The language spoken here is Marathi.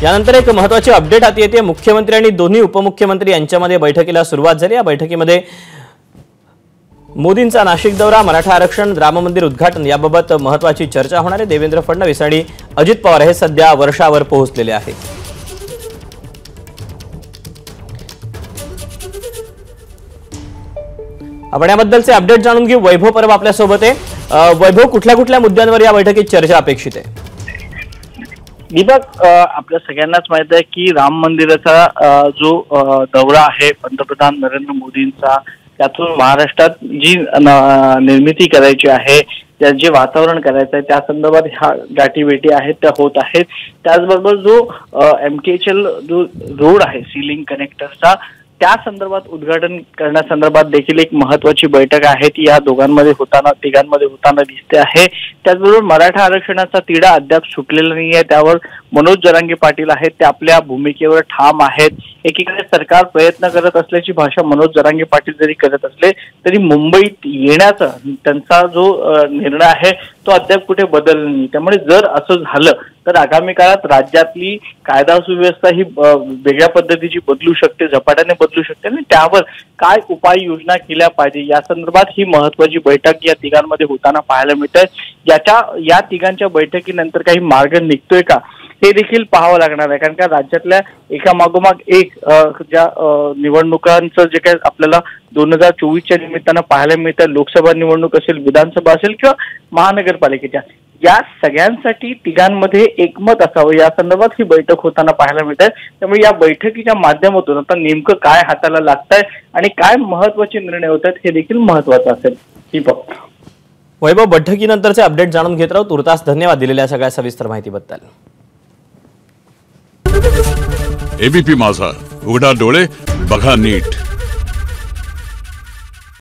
यानंतर एक महत्त्वाची अपडेट हाती येते। मुख्यमंत्री आणि दोन्ही उपमुख्यमंत्री यांच्यामध्ये बैठकीला सुरुवात झाली। या बैठकीमध्ये मोदींचा नाशिक दौरा, मराठा आरक्षण, राम मंदिर उद्घाटन याबाबत महत्त्वाची चर्चा होणार आहे। देवेंद्र फडणवीस आणि अजित पवार हे सध्या वर्षावर पोहोचलेले आहेत। आपण याबद्दलचे अपडेट जाणून घेऊ। वैभव परब आपल्या सोबत आहे। वैभव, कुठल्या मुद्द्यांवर या बैठकीत चर्चा अपेक्षित आहे? दीपक, आपल्या सगळ्यांनाच माहित आहे की राम मंदिराचा जो दौरा आहे पंतप्रधान नरेंद्र मोदींचा, त्यातून महाराष्ट्रात जी निर्मिती करायची आहे, जे वातावरण करायचं आहे, त्या संदर्भात ह्या गाठीभेटी आहेत त्या होत आहेत। त्याचबरोबर जो MTHL जो रोड आहे सी लिंक कनेक्टरचा, त्या संदर्भात उद्घाटन करण्यासंदर्भात देखील एक महत्त्वाची बैठक आहे ती या तिघांमध्ये होताना दिसते आहे। त्याचबरोबर मराठा आरक्षणाचा तिढा अद्याप सुटलेला नाही आहे, त्यावर मनोज जरांगे पाटील आहेत ते आपल्या भूमिकेवर ठाम आहेत। एकीकडे सरकार प्रयत्न करत असल्याची भाषा मनोज जरांगे पाटील जरी करत असले तरी मुंबईत येण्याचा त्यांचा जो निर्णय आहे तो अद्याप कुठे बदलला नाही। त्यामुळे जर असं झालं तर आगामी काळात राज्यातली कायदा सुव्यवस्था ही वेगळ्या पद्धतीची बदलू शकते, झपाट्याने बदलू शकते आणि त्यावर काय उपाययोजना केल्या पाहिजे या संदर्भात ही महत्त्वाची बैठक या तिघांमध्ये होताना पाहायला मिळते। या तिघांच्या बैठकीनंतर काही मार्ग निघतोय का हे देखील पाहावं लागणार आहे, कारण का राज्यातल्या एका मागोमाग एक ज्या निवडणुकांचं जे काही आपल्याला 2024च्या निमित्तानं पाहायला मिळतं, लोकसभा निवडणूक असेल, विधानसभा असेल किंवा महानगरपालिकेच्या, या सगळ्यांसाठी तिघांमध्ये एकमत असावं या संदर्भात ही बैठक होताना पाहायला मिळत आहे। त्यामुळे या बैठकीच्या माध्यमातून आता नेमकं काय हाताला लागतंय आणि काय महत्त्वाचे निर्णय होत आहेत हे देखील महत्त्वाचं असेल। दीपक, वैभव, बैठकीनंतरचे अपडेट जाणून घेत राहू। तुर्तास धन्यवाद दिलेल्या सगळ्या सविस्तर माहितीबद्दल। एबीपी माझा, उघडा डोळे बघा नीट।